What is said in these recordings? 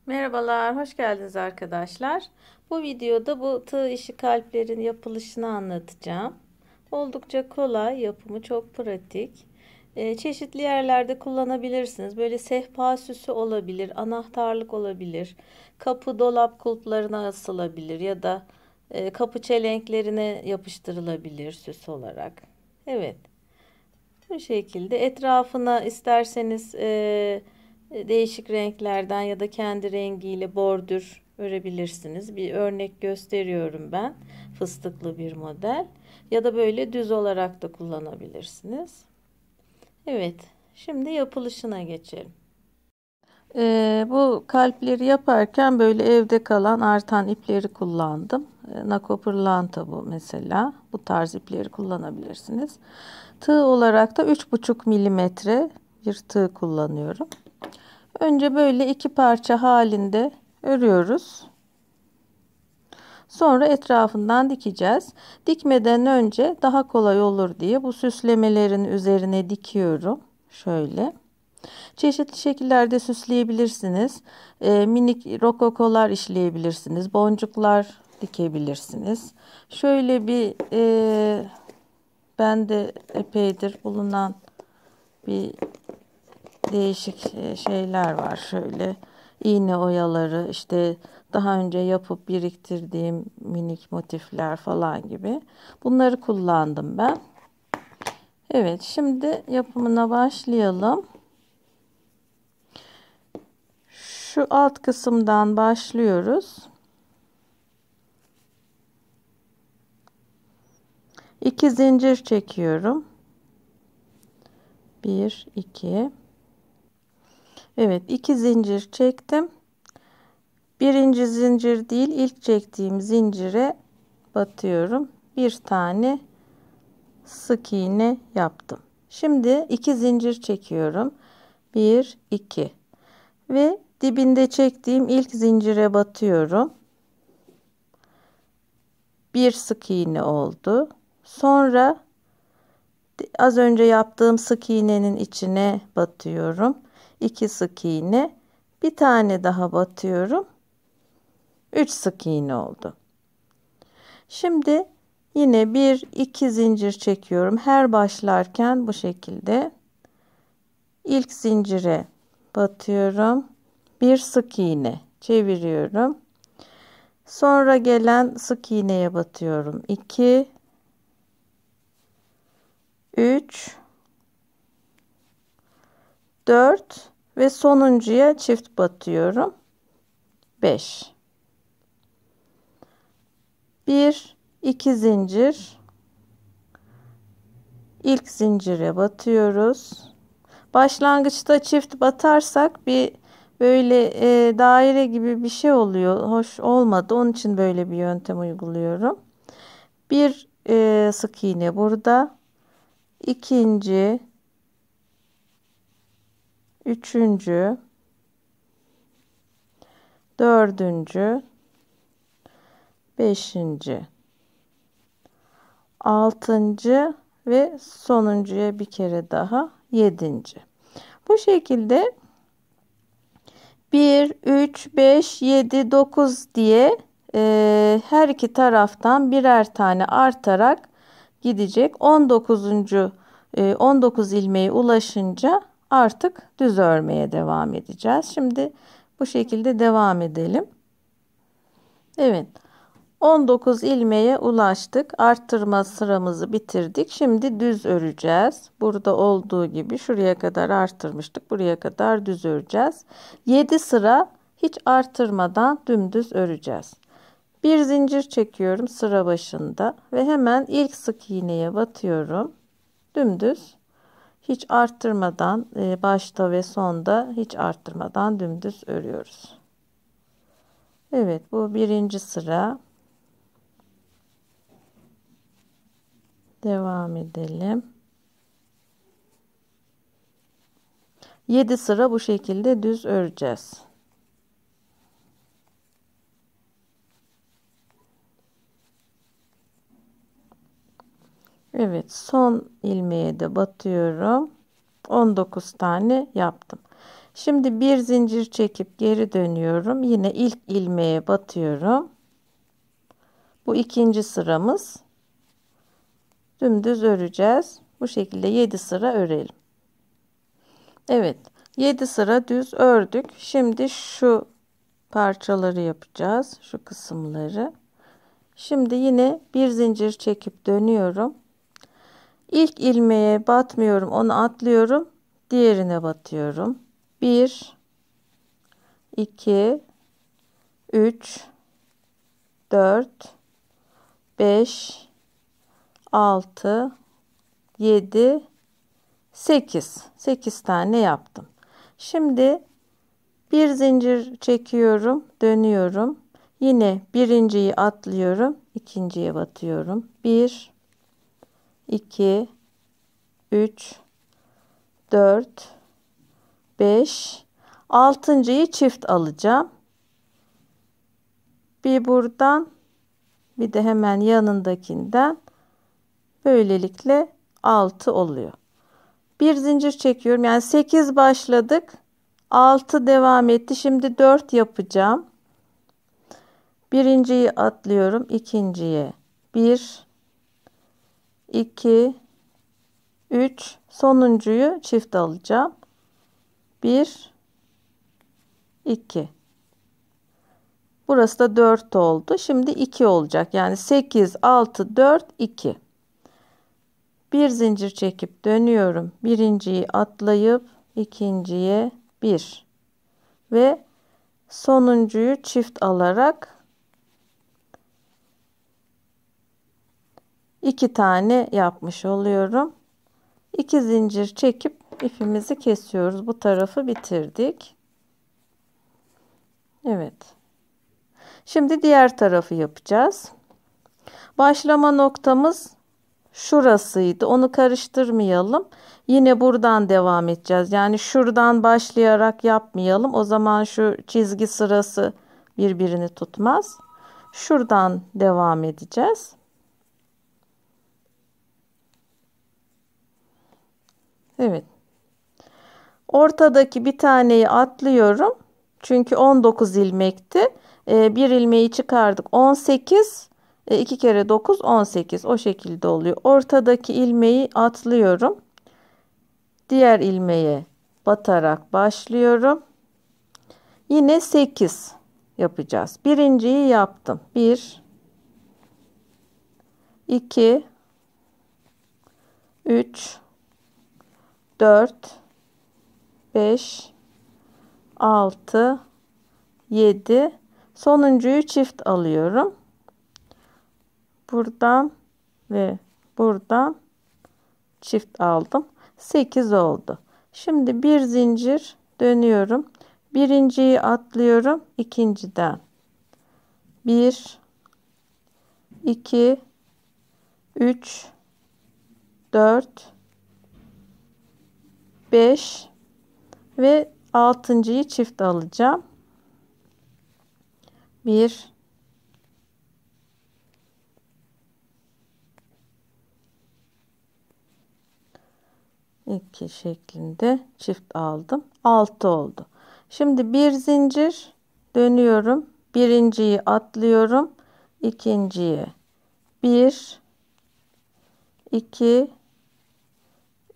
Merhabalar, hoş geldiniz arkadaşlar. Bu videoda bu tığ işi kalplerin yapılışını anlatacağım. Oldukça kolay, yapımı çok pratik. Çeşitli yerlerde kullanabilirsiniz. Böyle sehpa süsü olabilir, anahtarlık olabilir, kapı dolap kulplarına asılabilir ya da kapı çelenklerine yapıştırılabilir süs olarak. Evet. Bu şekilde etrafına isterseniz değişik renklerden ya da kendi rengiyle bordür örebilirsiniz. Bir örnek gösteriyorum ben. Fıstıklı bir model. Ya da böyle düz olarak da kullanabilirsiniz. Evet. Şimdi yapılışına geçelim. Bu kalpleri yaparken böyle evde kalan artan ipleri kullandım. Nako pırlanta bu mesela. Bu tarz ipleri kullanabilirsiniz. Tığ olarak da 3,5 milimetre bir tığ kullanıyorum. Önce böyle iki parça halinde örüyoruz. Sonra etrafından dikeceğiz. Dikmeden önce daha kolay olur diye bu süslemelerin üzerine dikiyorum. Şöyle. Çeşitli şekillerde süsleyebilirsiniz. Minik rokokolar işleyebilirsiniz. Boncuklar dikebilirsiniz. Şöyle bir bende epeydir bulunan bir değişik şeyler var. Şöyle iğne oyaları, işte daha önce yapıp biriktirdiğim minik motifler falan gibi. Bunları kullandım ben. Evet, şimdi yapımına başlayalım. Şu alt kısımdan başlıyoruz. 2 zincir çekiyorum. 1 2. Evet, 2 zincir çektim. Birinci zincir değil, ilk çektiğim zincire batıyorum. Bir tane sık iğne yaptım. Şimdi 2 zincir çekiyorum. 1 2 ve dibinde çektiğim ilk zincire batıyorum. Bir sık iğne oldu. Sonra az önce yaptığım sık iğnenin içine batıyorum. 2 sık iğne, bir tane daha batıyorum. 3 sık iğne oldu. Şimdi yine 1 2 zincir çekiyorum. Her başlarken bu şekilde ilk zincire batıyorum. Bir sık iğne çeviriyorum. Sonra gelen sık iğneye batıyorum. 2 3 4 ve sonuncuya çift batıyorum. 5 1 2 zincir, ilk zincire batıyoruz. Başlangıçta çift batarsak bir böyle daire gibi bir şey oluyor. Hoş olmadı. Onun için böyle bir yöntem uyguluyorum. Bir sık iğne burada. İkinci, üçüncü, dördüncü, beşinci, altıncı ve sonuncuya bir kere daha yedinci. Bu şekilde 1, 3, 5, 7, 9 diye her iki taraftan birer tane artarak gidecek. 19 ilmeğe ulaşınca artık düz örmeye devam edeceğiz. Şimdi bu şekilde devam edelim. Evet. 19 ilmeğe ulaştık. Arttırma sıramızı bitirdik. Şimdi düz öreceğiz. Burada olduğu gibi şuraya kadar arttırmıştık. Buraya kadar düz öreceğiz. 7 sıra hiç arttırmadan dümdüz öreceğiz. Bir zincir çekiyorum sıra başında ve hemen ilk sık iğneye batıyorum. Dümdüz hiç arttırmadan başta ve sonda hiç arttırmadan dümdüz örüyoruz. Evet, bu birinci sıra. Devam edelim. 7 sıra bu şekilde düz öreceğiz. Evet, son ilmeğe de batıyorum. 19 tane yaptım. Şimdi bir zincir çekip geri dönüyorum. Yine ilk ilmeğe batıyorum. Bu ikinci sıramız. Dümdüz öreceğiz. Bu şekilde 7 sıra örelim. Evet, 7 sıra düz ördük. Şimdi şu parçaları yapacağız. Şu kısımları. Şimdi yine bir zincir çekip dönüyorum. İlk ilmeğe batmıyorum. Onu atlıyorum. Diğerine batıyorum. 1 2 3 4 5 6 7 8 tane yaptım. Şimdi bir zincir çekiyorum, dönüyorum. Yine birinciyi atlıyorum, ikinciye batıyorum. 1 2 3 4 5 altıncıyı çift alacağım. Bir buradan, bir de hemen yanındakinden, böylelikle 6 oluyor. Bir zincir çekiyorum. Yani 8 başladık. 6 devam etti. Şimdi 4 yapacağım. Birinciyi atlıyorum. İkinciye 1 2 3 sonuncuyu çift alacağım. 1 2. Burası da 4 oldu. Şimdi 2 olacak. Yani 8 6 4 2. Bir zincir çekip dönüyorum. Birinciyi atlayıp ikinciye 1 ve sonuncuyu çift alarak 2 tane yapmış oluyorum. 2 zincir çekip ipimizi kesiyoruz. Bu tarafı bitirdik. Evet. Şimdi diğer tarafı yapacağız. Başlama noktamız şurasıydı. Onu karıştırmayalım. Yine buradan devam edeceğiz. Yani şuradan başlayarak yapmayalım. O zaman şu çizgi sırası birbirini tutmaz. Şuradan devam edeceğiz. Evet. Ortadaki bir taneyi atlıyorum. Çünkü 19 ilmekti. Bir ilmeği çıkardık. 18. 2 kere 9 18. O şekilde oluyor. Ortadaki ilmeği atlıyorum. Diğer ilmeğe batarak başlıyorum. Yine 8 yapacağız. Birinciyi yaptım. 1 2 3 4 5 6 7. Sonuncuyu çift alıyorum. Buradan ve buradan çift aldım. 8 oldu. Şimdi bir zincir dönüyorum. Birinciyi atlıyorum. İkinciden 1 2 3 4 5 ve altıncıyı çift alacağım. 1 2 şeklinde çift aldım. 6 oldu. Şimdi bir zincir dönüyorum. Birinciyi atlıyorum. İkinciye 1 2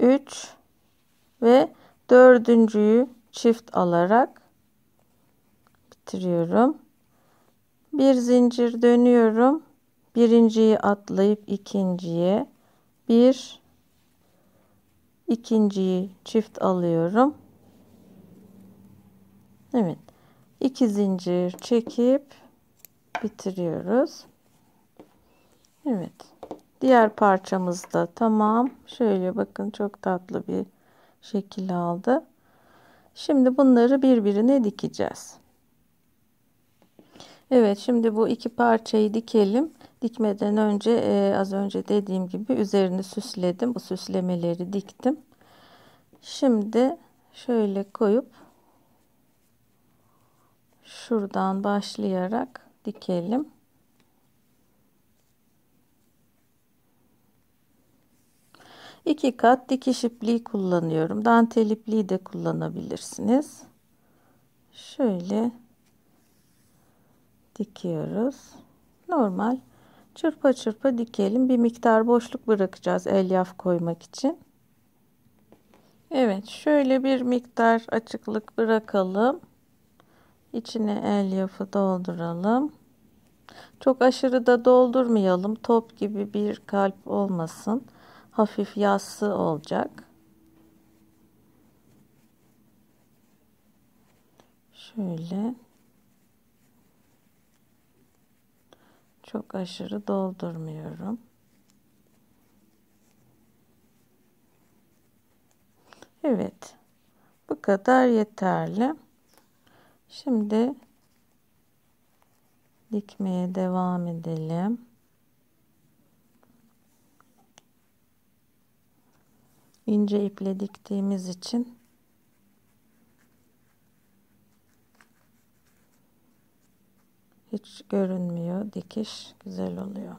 3 ve dördüncüyü çift alarak bitiriyorum. Bir zincir dönüyorum. Birinciyi atlayıp ikinciye 1 ikinciyi çift alıyorum. Evet. 2 zincir çekip bitiriyoruz. Evet. Diğer parçamız da tamam. Şöyle bakın, çok tatlı bir şekil aldı. Şimdi bunları birbirine dikeceğiz. Evet, şimdi bu iki parçayı dikelim. Dikmeden önce az önce dediğim gibi üzerini süsledim. Bu süslemeleri diktim. Şimdi şöyle koyup şuradan başlayarak dikelim. İki kat dikiş ipliği kullanıyorum. Dantel ipliği de kullanabilirsiniz. şöyle dikiyoruz. Normal çırpa çırpa dikelim. Bir miktar boşluk bırakacağız elyaf koymak için. Evet, şöyle bir miktar açıklık bırakalım. İçine elyafı dolduralım. Çok aşırı da doldurmayalım. Top gibi bir kalp olmasın. Hafif yassı olacak. Şöyle. Çok aşırı doldurmuyorum. Evet. Bu kadar yeterli. Şimdi dikmeye devam edelim. İnce iple diktiğimiz için hiç görünmüyor. Dikiş güzel oluyor.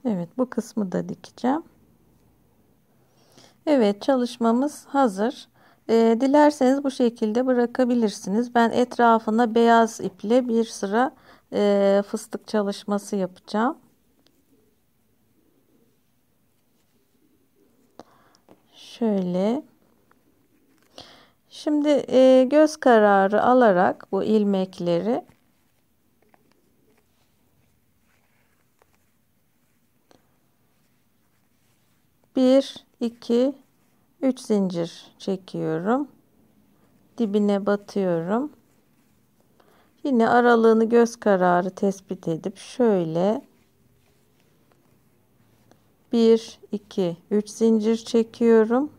Evet, bu kısmı da dikeceğim. Evet, çalışmamız hazır. Dilerseniz bu şekilde bırakabilirsiniz. Ben etrafına beyaz iple bir sıra fıstık çalışması yapacağım. Şöyle. Şimdi göz kararı alarak bu ilmekleri bir, iki, 3 zincir çekiyorum. Dibine batıyorum. Yine aralığını göz kararı tespit edip şöyle 1, 2, 3 zincir çekiyorum.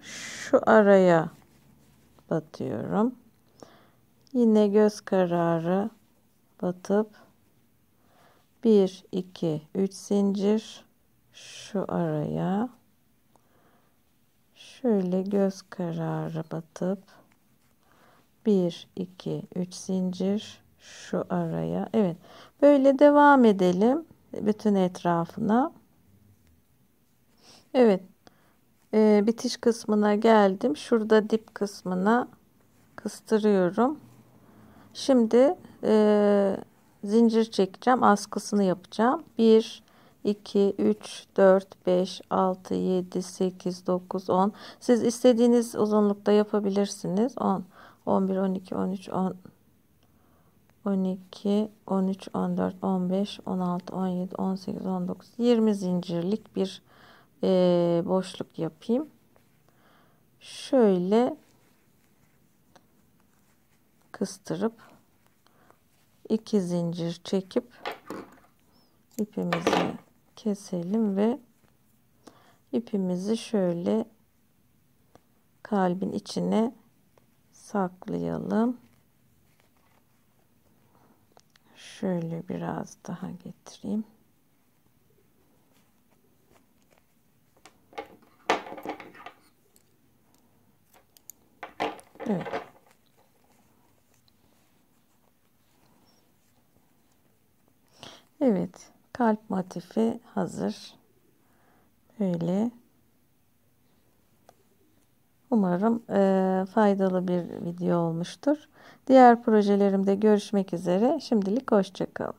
Şu araya batıyorum. Yine göz kararı batıp 1, 2, 3 zincir şu araya şöyle göz kararı batıp 1, 2, 3 zincir şu araya. Evet, böyle devam edelim bütün etrafına. Evet, bitiş kısmına geldim. Şurada dip kısmına kıstırıyorum. Şimdi zincir çekeceğim, askısını yapacağım. 1, 2, 3, 4, 5, 6, 7, 8, 9, 10. Siz istediğiniz uzunlukta yapabilirsiniz. 10, 11, 12, 13, 10, 12, 13, 14, 15, 16, 17, 18, 19, 20 zincirlik bir boşluk yapayım. Şöyle kıstırıp 2 zincir çekip ipimizi keselim ve ipimizi şöyle kalbin içine saklayalım. Şöyle biraz daha getireyim. Evet. Evet, kalp motifi hazır. Böyle. Umarım faydalı bir video olmuştur. Diğer projelerimde görüşmek üzere. Şimdilik hoşça kalın.